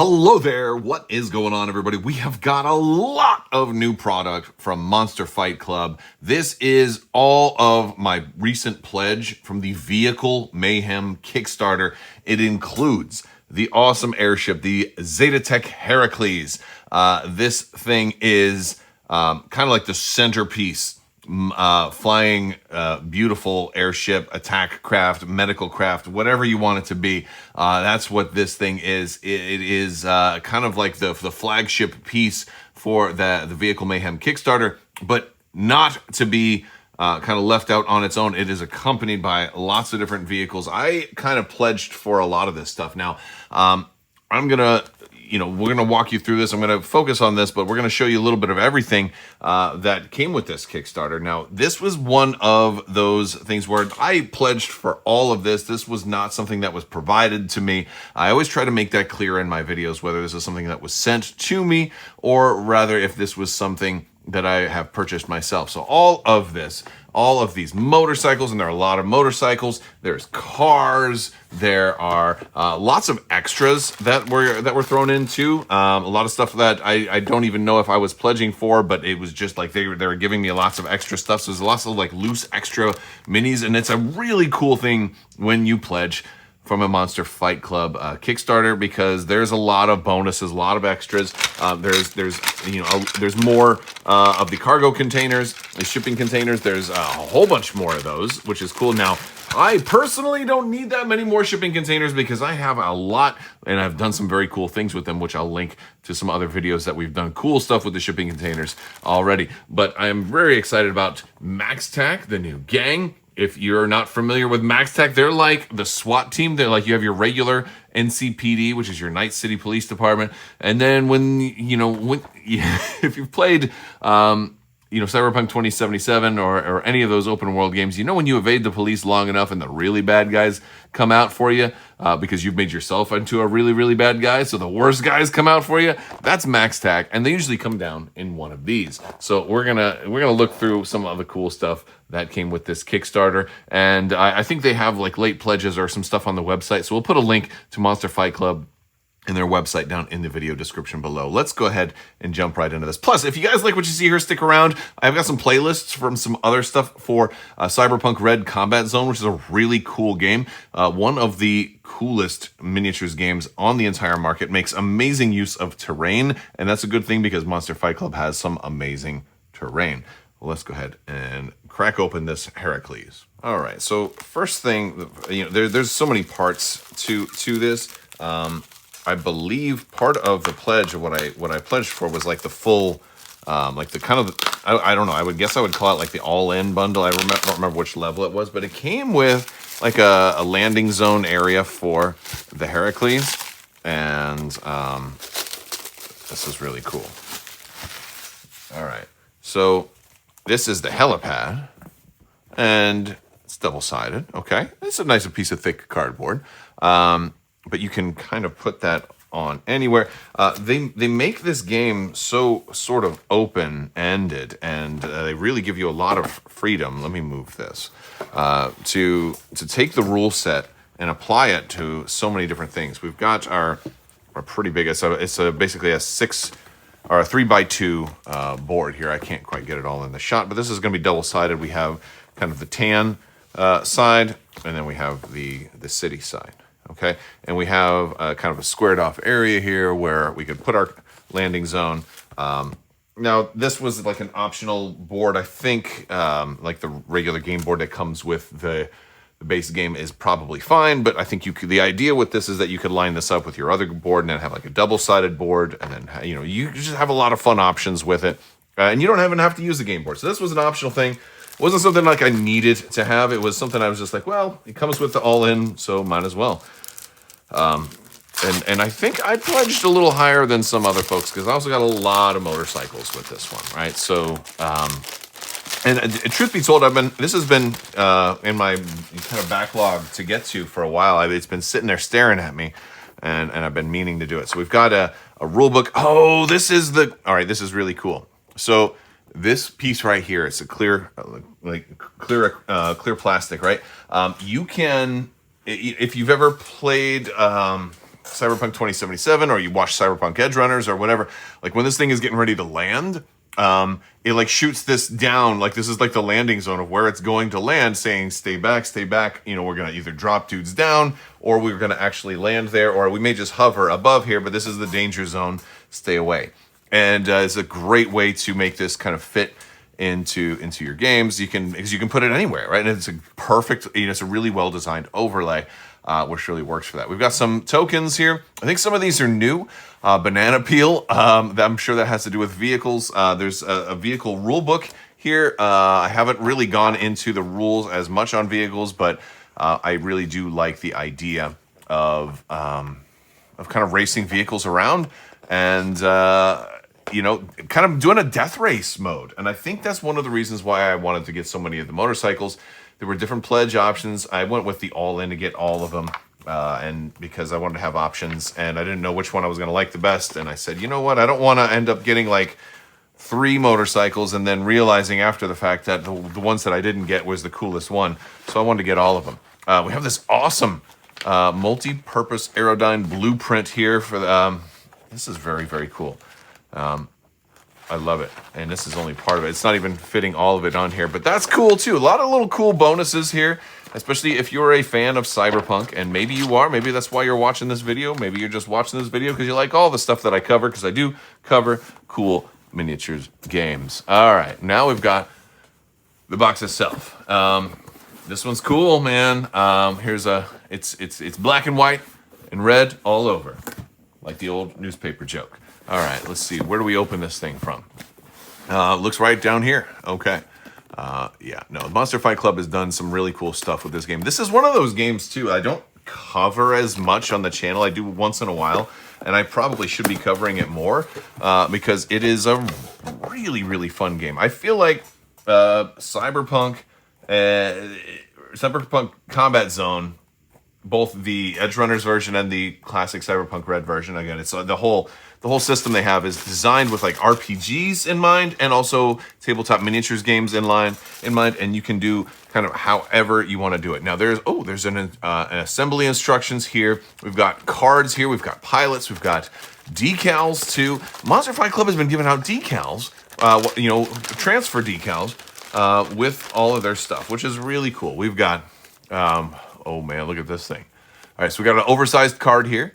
Hello there, what is going on, everybody? We have got a lot of new product from Monster Fight Club. This is all of my recent pledge from the Vehicle Mayhem Kickstarter. It includes the awesome airship, the Zetatech Heracles. This thing is kind of like the centerpiece. Flying beautiful airship, attack craft, medical craft, whatever you want it to be. That's what this thing is. It is kind of like the flagship piece for the Vehicle Mayhem Kickstarter, but not to be kind of left out on its own. It is accompanied by lots of different vehicles. I kind of pledged for a lot of this stuff. Now, I'm gonna we're going to walk you through this. I'm going to focus on this, but we're going to show you a little bit of everything that came with this Kickstarter. Now, this was one of those things where I pledged for all of this. This was not something that was provided to me. I always try to make that clear in my videos, whether this is something that was sent to me or rather if this was something that I have purchased myself. So all of these motorcycles, and there are a lot of motorcycles, there's cars, there are lots of extras that were thrown into, a lot of stuff that I don't even know if I was pledging for, but it was just like they were giving me lots of extra stuff. So there's lots of like loose extra minis, and it's a really cool thing when you pledge from a Monster Fight Club Kickstarter, because there's a lot of bonuses, a lot of extras. There's more of the cargo containers, the shipping containers. There's a whole bunch more of those, which is cool. Now, I personally don't need that many more shipping containers because I have a lot and I've done some very cool things with them, which I'll link to some other videos that we've done cool stuff with the shipping containers already. But I am very excited about Maxtac, the new gang. If you're not familiar with Maxtac, they're like the SWAT team. They're like, you have your regular NCPD, which is your Night City Police Department. And then if you've played, Cyberpunk 2077 or any of those open world games, when you evade the police long enough and the really bad guys come out for you because you've made yourself into a really, really bad guy. So the worst guys come out for you. That's Maxtac. And they usually come down in one of these. So we're gonna look through some of the cool stuff that came with this Kickstarter. And I think they have like late pledges or some stuff on the website. So we'll put a link to Monster Fight Club and their website down in the video description below. Let's go ahead and jump right into this. Plus, if you guys like what you see here, stick around. I've got some playlists from some other stuff for Cyberpunk Red Combat Zone, which is a really cool game. One of the coolest miniatures games on the entire market. Makes amazing use of terrain, and that's a good thing because Monster Fight Club has some amazing terrain. Well, let's go ahead and crack open this Heracles. All right, so first thing, there's so many parts to this. I believe part of the pledge of what I pledged for was like the full, like the kind of, I don't know, I would guess I would call it like the all-in bundle. I don't remember which level it was, but it came with like a landing zone area for the Heracles, and this is really cool. All right, so this is the helipad, and it's double-sided, okay? It's a nice piece of thick cardboard. But you can kind of put that on anywhere. They make this game so sort of open-ended, and they really give you a lot of freedom. Let me move this. To take the rule set and apply it to so many different things. We've got our pretty big, it's basically a 3x2 board here. I can't quite get it all in the shot, but this is going to be double-sided. We have kind of the tan side, and then we have the city side. Okay, and we have kind of a squared off area here where we could put our landing zone. Now, this was like an optional board. I think like the regular game board that comes with the base game is probably fine, but I think the idea with this is that you could line this up with your other board and then have like a double-sided board, and then you just have a lot of fun options with it, and you don't even have to use the game board. So this was an optional thing. It wasn't something like I needed to have. It was something I was just like, well, it comes with the all-in, so might as well. And I think I pledged a little higher than some other folks because I also got a lot of motorcycles with this one, right? So, and truth be told, this has been in my kind of backlog to get to for a while. It's been sitting there staring at me, and I've been meaning to do it. So we've got a rule book. Oh, this is really cool. So this piece right here, it's a clear plastic, right? You can, if you've ever played Cyberpunk 2077 or you watch Cyberpunk Edge Runners or whatever, like when this thing is getting ready to land, it like shoots this down, like this is like the landing zone of where it's going to land, saying stay back, you know, we're gonna either drop dudes down or we're gonna actually land there, or we may just hover above here, but this is the danger zone, stay away. And it's a great way to make this kind of fit into your games. Because you can put it anywhere, right? And it's a perfect, you know, it's a really well designed overlay, which really works for that. We've got some tokens here. I think some of these are new. Banana peel, I'm sure that has to do with vehicles. There's a vehicle rule book here. I haven't really gone into the rules as much on vehicles, but I really do like the idea of kind of racing vehicles around and you know, kind of doing a death race mode. And I think that's one of the reasons why I wanted to get so many of the motorcycles. There were different pledge options. I went with the all-in to get all of them. And because I wanted to have options and I didn't know which one I was going to like the best. And I said, you know what? I don't want to end up getting like 3 motorcycles and then realizing after the fact that the ones that I didn't get was the coolest one. So I wanted to get all of them. We have this awesome multi-purpose Aerodyne blueprint here for the, this is very, very cool. I love it. And this is only part of it. It's not even fitting all of it on here, but that's cool too. A lot of little cool bonuses here, especially if you're a fan of Cyberpunk, and maybe you are. Maybe that's why you're watching this video. Maybe you're just watching this video because you like all the stuff that I cover, because I do cover cool miniatures games. All right, now we've got the box itself. This one's cool, man. Here's it's black and white and red all over, like the old newspaper joke. All right, let's see. Where do we open this thing from? Looks right down here. Okay. Yeah, no, Monster Fight Club has done some really cool stuff with this game. This is one of those games, too, I don't cover as much on the channel. I do once in a while, and I probably should be covering it more because it is a really, really fun game. I feel like Cyberpunk Combat Zone, both the Edge Runners version and the classic Cyberpunk Red version, again, it's the whole system they have is designed with like RPGs in mind and also tabletop miniatures games in mind, and you can do kind of however you want to do it. Now there's an assembly instructions here. We've got cards here. We've got pilots. We've got decals too. Monster Fight Club has been giving out decals, you know, transfer decals with all of their stuff, which is really cool. We've got, oh man, look at this thing. All right, so we got an oversized card here.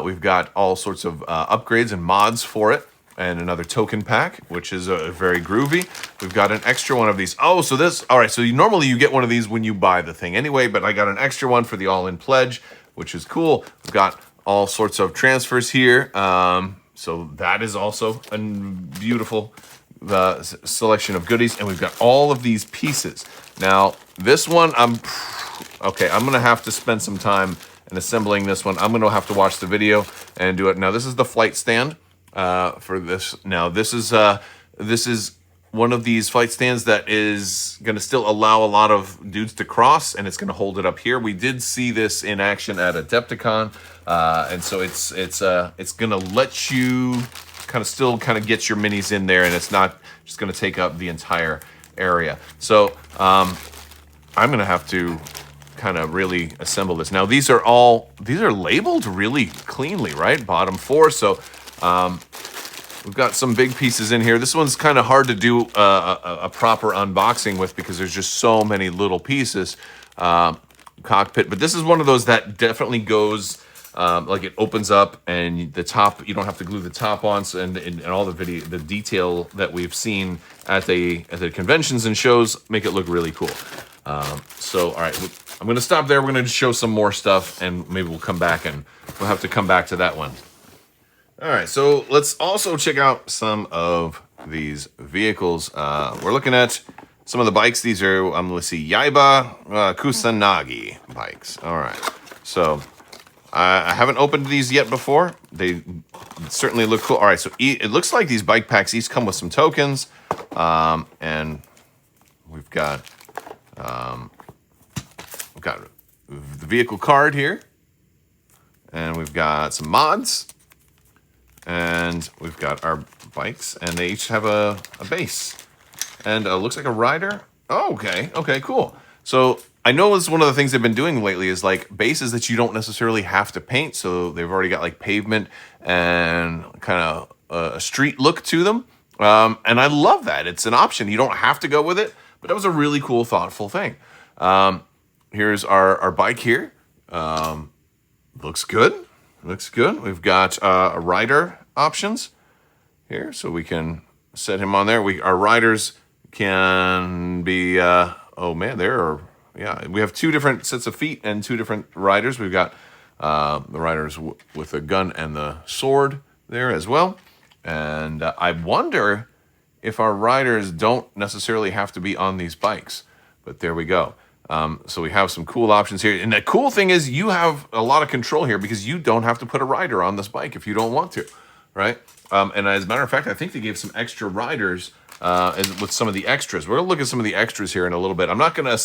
We've got all sorts of upgrades and mods for it, and another token pack, which is very groovy. We've got an extra one of these. Oh, so this, all right, so normally you get one of these when you buy the thing anyway, but I got an extra one for the all-in pledge, which is cool. We've got all sorts of transfers here. So that is also a beautiful selection of goodies, and we've got all of these pieces. Now, this one, I'm gonna have to spend some time in assembling this one. I'm gonna have to watch the video and do it. Now, this is the flight stand for this. Now, this is one of these flight stands that is gonna still allow a lot of dudes to cross, and it's gonna hold it up here. We did see this in action at Adepticon, and so it's gonna let you still get your minis in there, and it's not just gonna take up the entire area. So I'm gonna have to kind of really assemble this. Now these are labeled really cleanly, right? Bottom 4. So we've got some big pieces in here. This one's kind of hard to do a proper unboxing with because there's just so many little pieces. Cockpit, but this is one of those that definitely goes like it opens up, and the top, you don't have to glue the top on, so, and all the detail that we've seen at the conventions and shows make it look really cool. So all right, I'm gonna stop there. We're gonna show some more stuff, and maybe we'll come back and we'll have to come back to that one. All right, so let's also check out some of these vehicles. We're looking at some of the bikes. These are let's see, Yaiba Kusanagi bikes. All right, so I haven't opened these yet before. They certainly look cool. All right, so it looks like these bike packs each come with some tokens, and we've got the vehicle card here, and we've got some mods, and we've got our bikes, and they each have a base, and looks like a rider. Oh, okay, cool. So I know it's one of the things they've been doing lately is like bases that you don't necessarily have to paint. So they've already got like pavement and kind of a street look to them. And I love that. It's an option. You don't have to go with it, but that was a really cool, thoughtful thing. Here's our bike here. Looks good. Looks good. We've got rider options here, so we can set him on there. Our riders can be, oh man, we have 2 different sets of feet and 2 different riders. We've got the riders with the gun and the sword there as well. And I wonder if our riders don't necessarily have to be on these bikes, but there we go. So we have some cool options here. And the cool thing is you have a lot of control here because you don't have to put a rider on this bike if you don't want to, right? And as a matter of fact, I think they gave some extra riders with some of the extras. We're gonna look at some of the extras here in a little bit. I'm not gonna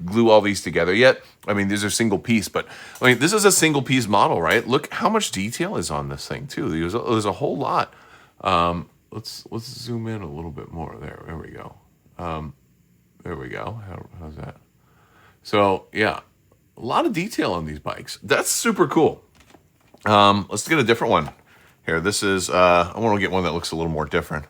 glue all these together yet. I mean, these are single piece, but I mean, this is a single piece model, right? Look how much detail is on this thing too. There's a whole lot. Let's zoom in a little bit more. There we go. There we go. How's that? So yeah, a lot of detail on these bikes. That's super cool. Let's get a different one here. This is, I want to get one that looks a little more different.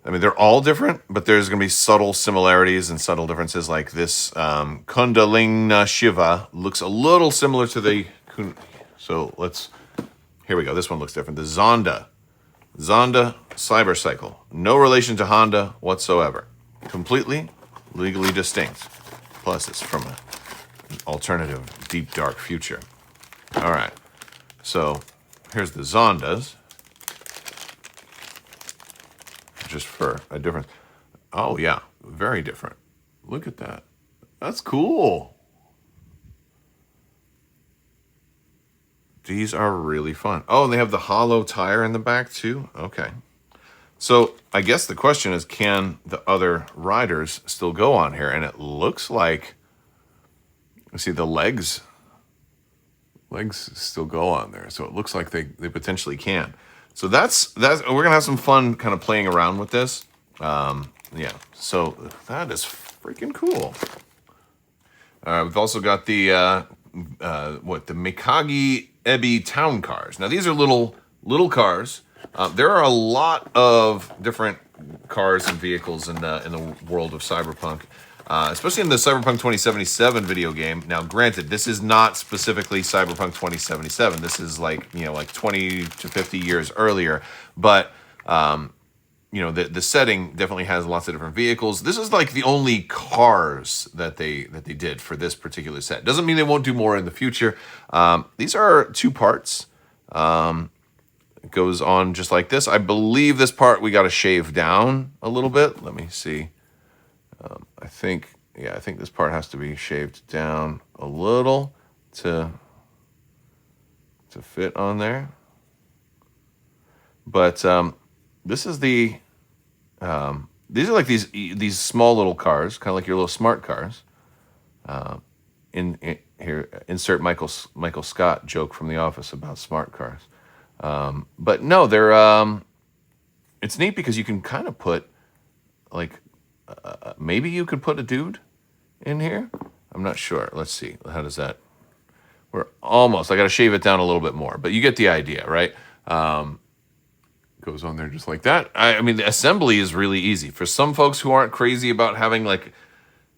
I mean, they're all different, but there's going to be subtle similarities and subtle differences. Like this Kundalini Shiva looks a little similar to the, so here we go. This one looks different. The Zonda Cybercycle. No relation to Honda whatsoever. Completely legally distinct. Plus, it's from an alternative, deep, dark future. All right. So, here's the Zondas. Just for a difference. Oh, yeah. Very different. Look at that. That's cool. These are really fun. Oh, and they have the hollow tire in the back, too? Okay. So I guess the question is, can the other riders still go on here? And it looks like, see the legs still go on there. So it looks like they potentially can. So that's we're gonna have some fun kind of playing around with this. Yeah, so that is freaking cool. We've also got the Mikage Ebi town cars. Now these are little cars. There are a lot of different cars and vehicles in the world of Cyberpunk, especially in the Cyberpunk 2077 video game. Now, granted, this is not specifically Cyberpunk 2077. This is like 20 to 50 years earlier, but the setting definitely has lots of different vehicles. This is like the only cars that they did for this particular set. Doesn't mean they won't do more in the future. These are 2 parts. It goes on just like this. I believe this part we got to shave down a little bit. Let me see. I think this part has to be shaved down a little to fit on there. But this is these are like these small little cars, kind of like your little smart cars. In here, insert Michael Scott joke from The Office about smart cars. But no, they're it's neat because you can kind of put like maybe you could put a dude in here. I'm not sure. Let's see. How does that? We're almost. I got to shave it down a little bit more, but you get the idea, right? Goes on there just like that. I mean, the assembly is really easy for some folks who aren't crazy about having like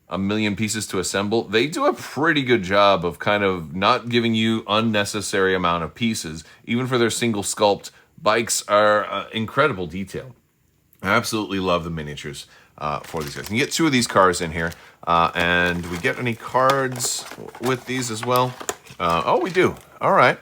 a million pieces to assemble. They do a pretty good job of kind of not giving you unnecessary amount of pieces. Even for their single sculpt, bikes are incredible detail. I absolutely love the miniatures for these guys. You can get 2 of these cars in here. And do we get any cards with these as well? Oh, we do. All right.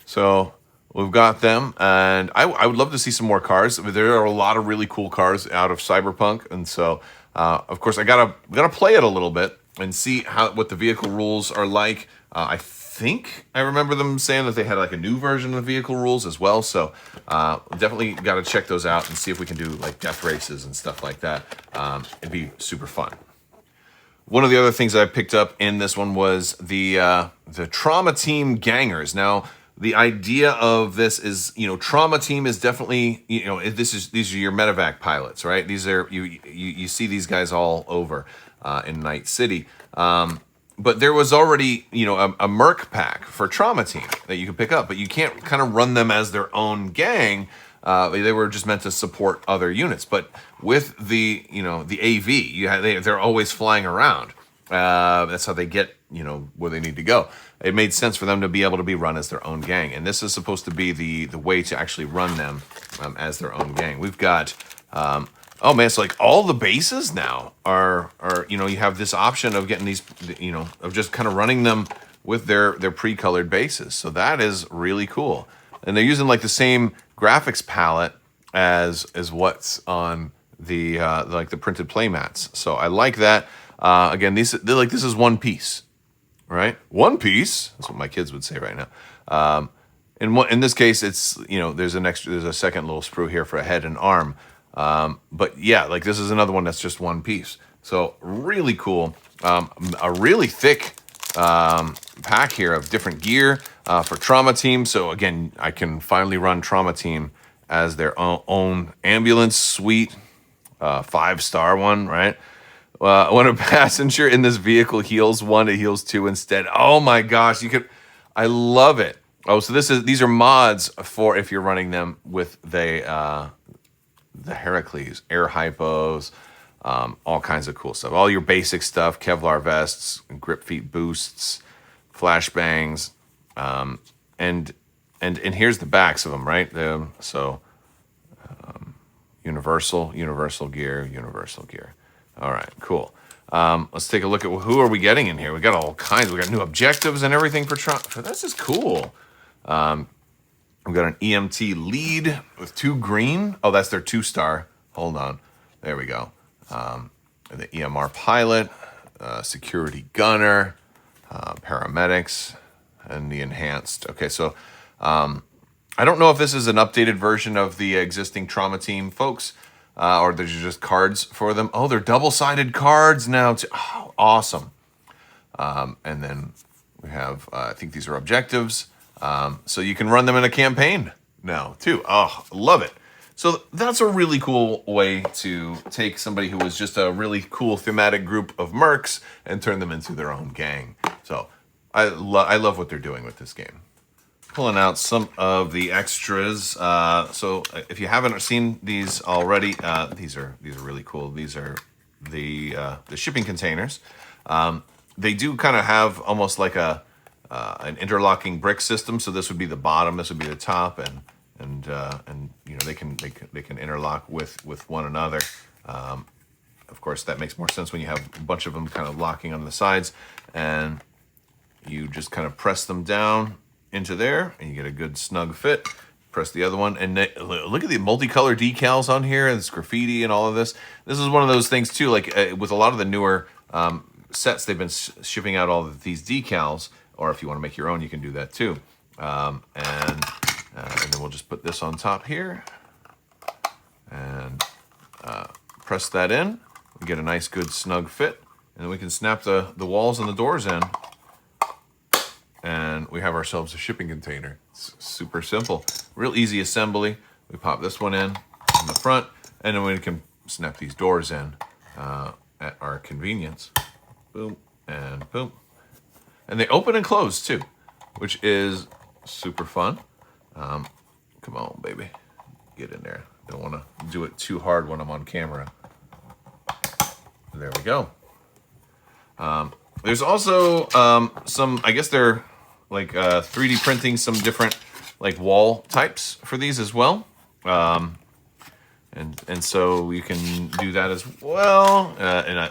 So we've got them. And I would love to see some more cars. I mean, there are a lot of really cool cars out of Cyberpunk. And so, of course, I gotta play it a little bit and see what the vehicle rules are like. I think I remember them saying that they had like a new version of the vehicle rules as well. So definitely got to check those out and see if we can do like death races and stuff like that. It'd be super fun. One of the other things I picked up in this one was the Trauma Team Gangers. Now, the idea of this is, Trauma Team is definitely, these are your medevac pilots, right? These are you see these guys all over in Night City. but there was already, you know, a Merc pack for Trauma Team that you could pick up, but you can't kind of run them as their own gang. They were just meant to support other units. But with the, you know, the AV, they're always flying around. That's how they get, you know, where they need to go. It made sense for them to be able to be run as their own gang. And this is supposed to be the way to actually run them as their own gang. We've got... oh man, it's like all the bases now are, you know, you have this option of getting these, you know, of just kind of running them with their pre-colored bases. So that is really cool. And they're using like the same graphics palette as what's on the like the printed playmats. So I like that. Again, this is one piece, right? One piece. That's what my kids would say right now. In this case, it's, you know, there's a second little sprue here for a head and arm. But yeah, like this is another one that's just one piece. So really cool. A really thick pack here of different gear for Trauma Team. So again, I can finally run Trauma Team as their own ambulance suite, 5-star one, right? When a passenger in this vehicle heals 1, it heals 2 instead. Oh my gosh, I love it. Oh, so these are mods for if you're running them with the Heracles, air hypos, all kinds of cool stuff. All your basic stuff, Kevlar vests, grip feet boosts, flashbangs, and here's the backs of them, right? Universal gear. All right, cool. Let's take a look at who are we getting in here. We got all kinds. We got new objectives and everything for this is cool. We've got an EMT lead with 2 green. Oh, that's their 2-star. Hold on. There we go. The EMR pilot, security gunner, paramedics, and the enhanced. Okay, so I don't know if this is an updated version of the existing Trauma Team folks, or there's just cards for them. Oh, they're double-sided cards now, too. Oh, awesome. And then we have, I think these are objectives. So you can run them in a campaign now, too. Oh, love it. So that's a really cool way to take somebody who was just a really cool thematic group of mercs and turn them into their own gang. So I love what they're doing with this game. Pulling out some of the extras. So if you haven't seen these already, these are really cool. These are the shipping containers. They do kind of have almost like an interlocking brick system. So this would be the bottom, this would be the top, and you know they can interlock with one another. Of course, that makes more sense when you have a bunch of them kind of locking on the sides, and you just kind of press them down into there, and you get a good snug fit. Press the other one, and look at the multicolor decals on here, and this graffiti and all of this. This is one of those things too, like with a lot of the newer sets, they've been shipping out all of these decals, or if you want to make your own, you can do that too. And then we'll just put this on top here, and press that in. We get a nice, good, snug fit, and then we can snap the walls and the doors in, and we have ourselves a shipping container. It's super simple, real easy assembly. We pop this one in the front, and then we can snap these doors in at our convenience. Boom and boom. And they open and close too, which is super fun. Come on, baby, get in there. Don't want to do it too hard when I'm on camera. There we go. There's also some, I guess they're like 3D printing some different like wall types for these as well. And so you can do that as well.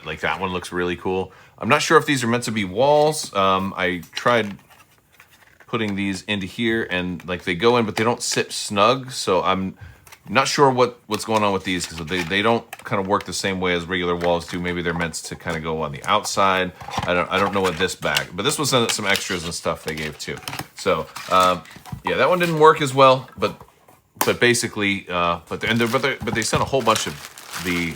Like that one looks really cool. I'm not sure if these are meant to be walls. I tried putting these into here, and like they go in, but they don't sit snug. So I'm not sure what's going on with these, because they don't kind of work the same way as regular walls do. Maybe they're meant to kind of go on the outside. I don't know what this bag, but this was some extras and stuff they gave too. So yeah, that one didn't work as well, but basically, but they sent a whole bunch of the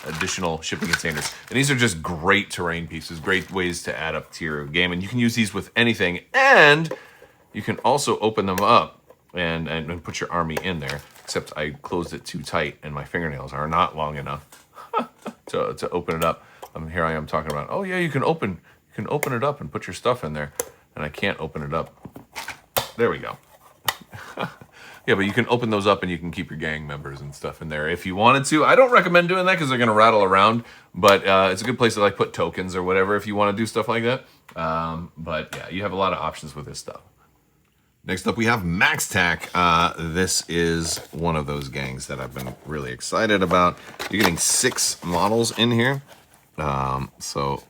additional shipping containers, and these are just great terrain pieces, great ways to add up to your game, and you can use these with anything, and you can also open them up and put your army in there. Except I closed it too tight, and my fingernails are not long enough to open it up. Here I am talking about, oh yeah, you can open can open it up and put your stuff in there. And I can't open it up. There we go. Yeah, but you can open those up and you can keep your gang members and stuff in there if you wanted to. I don't recommend doing that because they're going to rattle around, but it's a good place to like put tokens or whatever if you want to do stuff like that. But yeah, you have a lot of options with this stuff. Next up, we have Maxtac. This is one of those gangs that I've been really excited about. You're getting 6 models in here. So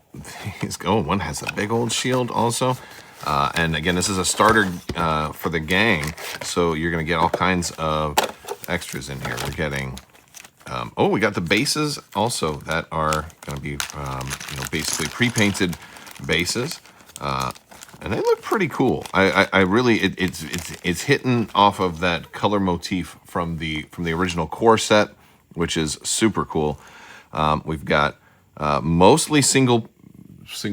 one has a big old shield also. And again, this is a starter for the gang, so you're going to get all kinds of extras in here. We're getting, we got the bases also that are going to be, basically pre-painted bases, and they look pretty cool. I really, it's hitting off of that color motif from the original core set, which is super cool. We've got mostly single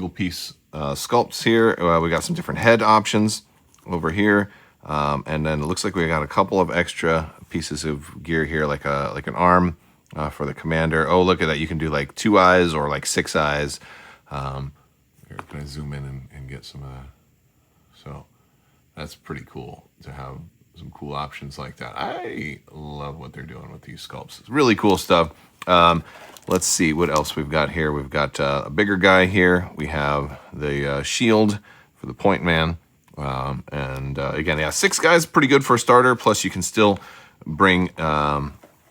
piece sculpts here. We got some different head options over here, and then it looks like we got a couple of extra pieces of gear here, like an arm for the commander. Oh, look at that! You can do like 2 eyes or like 6 eyes. Here, can I zoom in and get some of that? So that's pretty cool to have some cool options like that. I love what they're doing with these sculpts. It's really cool stuff. Let's see what else we've got here. We've got a bigger guy here. We have the shield for the point man. Again, yeah, 6 guys, pretty good for a starter. Plus, you can still bring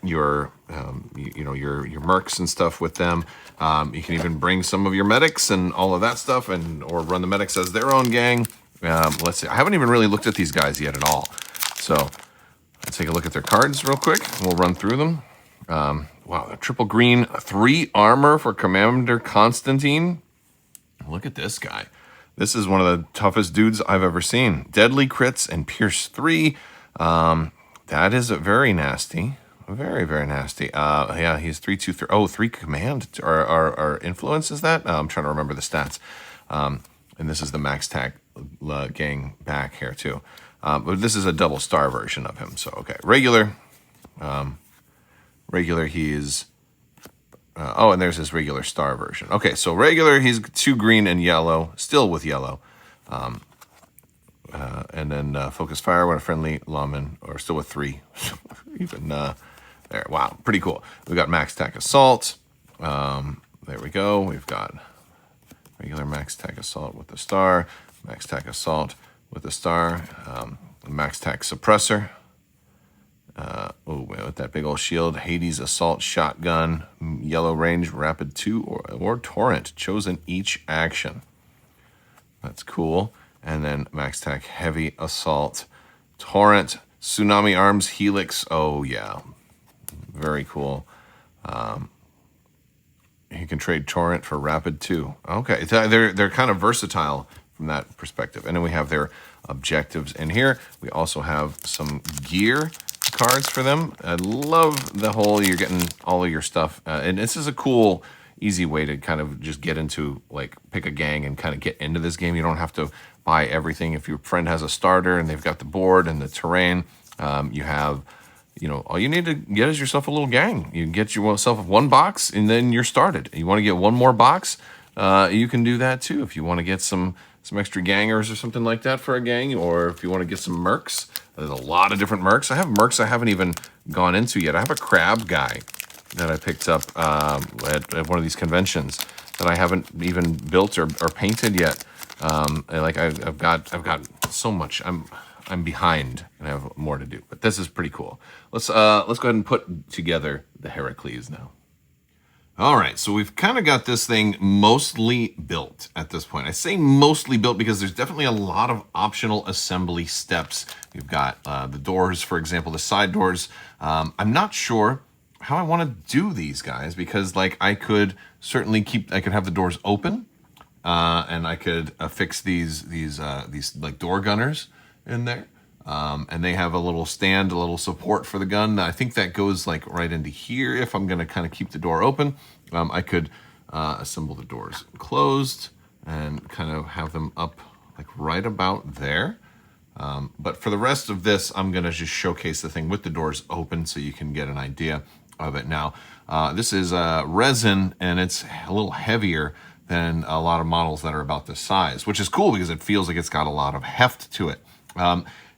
your mercs and stuff with them. You can even bring some of your medics and all of that stuff, or run the medics as their own gang. Let's see. I haven't even really looked at these guys yet at all. So let's take a look at their cards real quick. We'll run through them. Wow, a triple green, 3 armor for Commander Constantine. Look at this guy. This is one of the toughest dudes I've ever seen. Deadly crits and Pierce 3. That is very nasty. Very, very nasty. Yeah, he's 3/2/3. Oh, 3 command or influence is that? I'm trying to remember the stats. And this is the Maxtac gang back here too. But this is a double star version of him. So okay, regular. Regular, he's, and there's his regular star version. Okay, so regular, he's 2 green and yellow, still with yellow. And then focus fire when a friendly lawman, or still with 3. Even there, wow, pretty cool. We've got Maxtac Assault. There we go. We've got regular Maxtac Assault with the star, Maxtac Assault with the star, Maxtac Suppressor. With that big old shield, Hades Assault Shotgun, yellow range, rapid 2 or torrent, chosen each action. That's cool. And then Maxtac Heavy Assault, torrent, Tsunami Arms Helix. Oh yeah, very cool. You can trade torrent for rapid 2. Okay, they're kind of versatile from that perspective. And then we have their objectives in here. We also have some gear cards for them. I love the whole, you're getting all of your stuff. And this is a cool, easy way to kind of just get into, like, pick a gang and kind of get into this game. You don't have to buy everything. If your friend has a starter and they've got the board and the terrain, you have, all you need to get is yourself a little gang. You get yourself 1 box and then you're started. You want to get 1 more box, you can do that too. If you want to get some extra gangers or something like that for a gang, or if you want to get some mercs. There's a lot of different mercs. I have mercs I haven't even gone into yet. I have a crab guy that I picked up at one of these conventions that I haven't even built or painted yet. I've got so much. I'm behind and I have more to do. But this is pretty cool. Let's go ahead and put together the Heracles now. All right, so we've kind of got this thing mostly built at this point. I say mostly built because there's definitely a lot of optional assembly steps. You've got the doors, for example, the side doors. I'm not sure how I want to do these guys because, like, I could certainly I could have the doors open, and I could affix these like door gunners in there. And they have a little stand, a little support for the gun. I think that goes like right into here. If I'm going to kind of keep the door open, I could assemble the doors closed and kind of have them up like right about there. But for the rest of this, I'm going to just showcase the thing with the doors open so you can get an idea of it. Now, this is resin and it's a little heavier than a lot of models that are about this size, which is cool because it feels like it's got a lot of heft to it.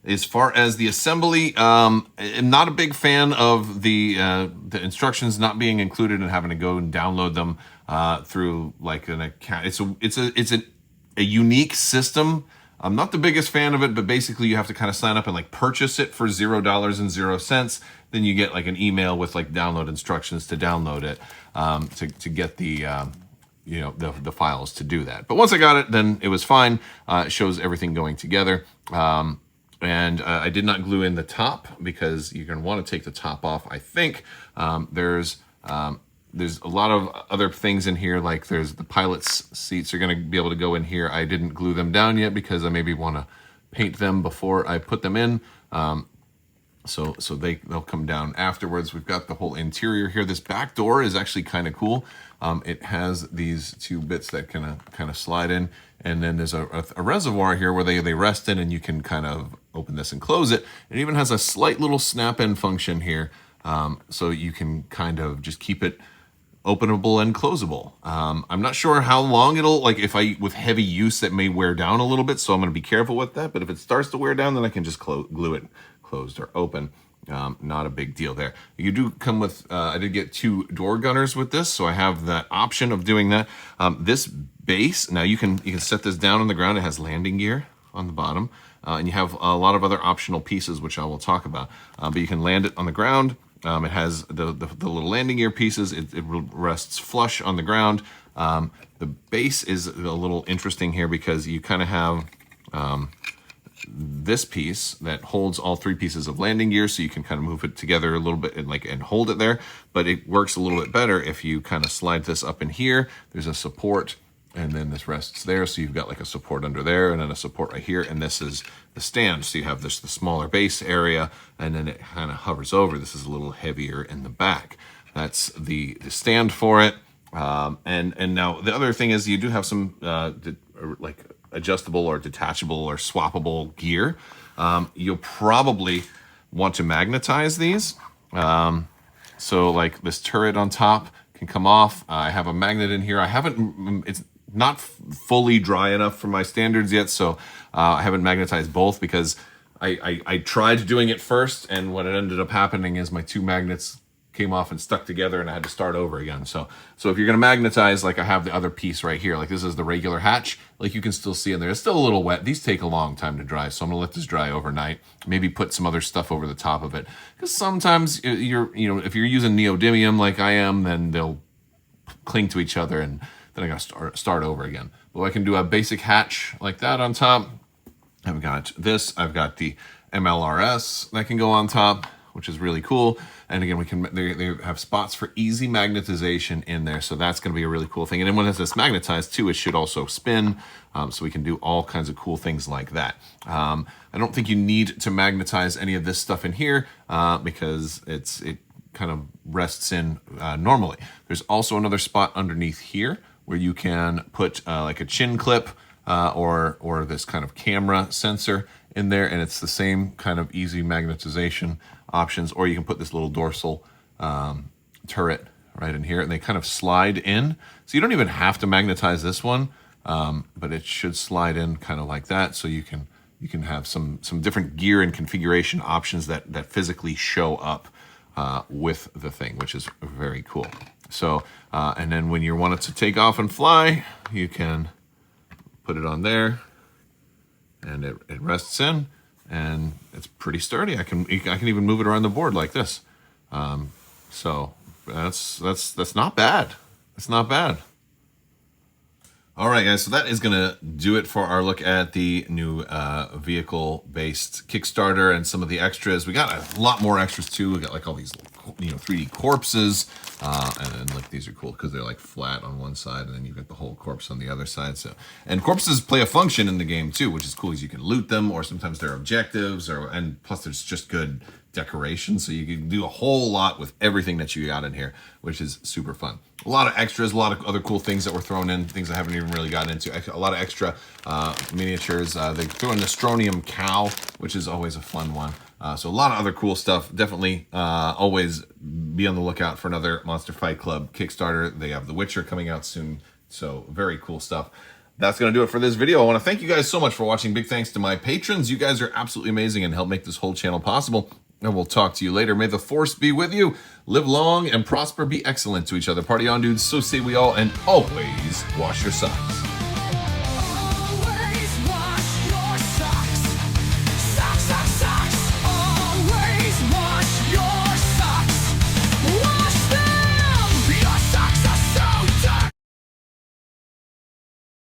As far as the assembly, I'm not a big fan of the instructions not being included and having to go and download them through like an account. It's a unique system. I'm not the biggest fan of it, but basically you have to kind of sign up and like purchase it for $0.00. Then you get like an email with like download instructions to download it to get the the files to do that. But once I got it, then it was fine. It shows everything going together. And I did not glue in the top because you're going to want to take the top off. I think there's a lot of other things in here, like there's the pilot's seats are going to be able to go in here. I didn't glue them down yet because I maybe want to paint them before I put them in. So they'll come down afterwards. We've got the whole interior here. This back door is actually kind of cool. It has these two bits that can kind of slide in, and then there's a reservoir here where they rest in, and you can kind of open this and close it. It even has a slight little snap-in function here, so you can kind of just keep it openable and closable. I'm not sure how long it'll, like if with heavy use that may wear down a little bit, so I'm going to be careful with that. But if it starts to wear down, then I can just glue it closed or open. Not a big deal there. You do come with, I did get 2 door gunners with this, so I have that option of doing that. This base, now you can set this down on the ground. It has landing gear on the bottom, and you have a lot of other optional pieces, which I will talk about. But you can land it on the ground. It has the little landing gear pieces. It rests flush on the ground. The base is a little interesting here because you kind of have this piece that holds all 3 pieces of landing gear, so you can kind of move it together a little bit and hold it there. But it works a little bit better if you kind of slide this up in here. There's a support, and then this rests there, so you've got like a support under there and then a support right here, and this is the stand. So you have the smaller base area, and then it kind of hovers over. This is a little heavier in the back. That's the stand for it. And now the other thing is you do have some like adjustable or detachable or swappable gear. You'll probably want to magnetize these. So like this turret on top can come off. I have a magnet in here. It's not fully dry enough for my standards yet, so I haven't magnetized both because I tried doing it first, and what ended up happening is my 2 magnets came off and stuck together, and I had to start over again. So if you're gonna magnetize, like I have the other piece right here, like this is the regular hatch, like you can still see in there. It's still a little wet. These take a long time to dry, so I'm gonna let this dry overnight. Maybe put some other stuff over the top of it, because sometimes if you're using neodymium like I am, then they'll cling to each other, and then I gotta start over again. But I can do a basic hatch like that on top. I've got this. I've got the MLRS that can go on top, which is really cool. And again, they have spots for easy magnetization in there, so that's going to be a really cool thing. And then when it's magnetized too, it should also spin, so we can do all kinds of cool things like that. I don't think you need to magnetize any of this stuff in here because it kind of rests in normally. There's also another spot underneath here where you can put like a chin clip or this kind of camera sensor in there, and it's the same kind of easy magnetization options. Or you can put this little dorsal turret right in here, and they kind of slide in, so you don't even have to magnetize this one, but it should slide in kind of like that, so you can have some different gear and configuration options that physically show up with the thing, which is very cool. So and then when you want it to take off and fly, you can put it on there, and it rests in, and it's pretty sturdy. I can even move it around the board like this. So that's not bad. It's not bad. All right, guys, so that is going to do it for our look at the new vehicle-based Kickstarter and some of the extras. We got a lot more extras, too. We got, like, all these, 3D corpses, and then, like, these are cool because they're, like, flat on one side, and then you've got the whole corpse on the other side. So, and corpses play a function in the game, too, which is cool, because you can loot them, or sometimes they're objectives, and plus there's just good decoration, so you can do a whole lot with everything that you got in here, which is super fun. A lot of extras, a lot of other cool things that were thrown in, things I haven't even really gotten into. A lot of extra miniatures. They threw in the Stronium cow, which is always a fun one. So a lot of other cool stuff. Definitely always be on the lookout for another Monster Fight Club Kickstarter. They have The Witcher coming out soon So very cool stuff. That's going to do it for this video. I want to thank you guys so much for watching. Big thanks to my patrons. You guys are absolutely amazing and help make this whole channel possible. And we'll talk to you later. May the force be with you. Live long and prosper. Be excellent to each other. Party on, dudes. So say we all. And always wash your socks.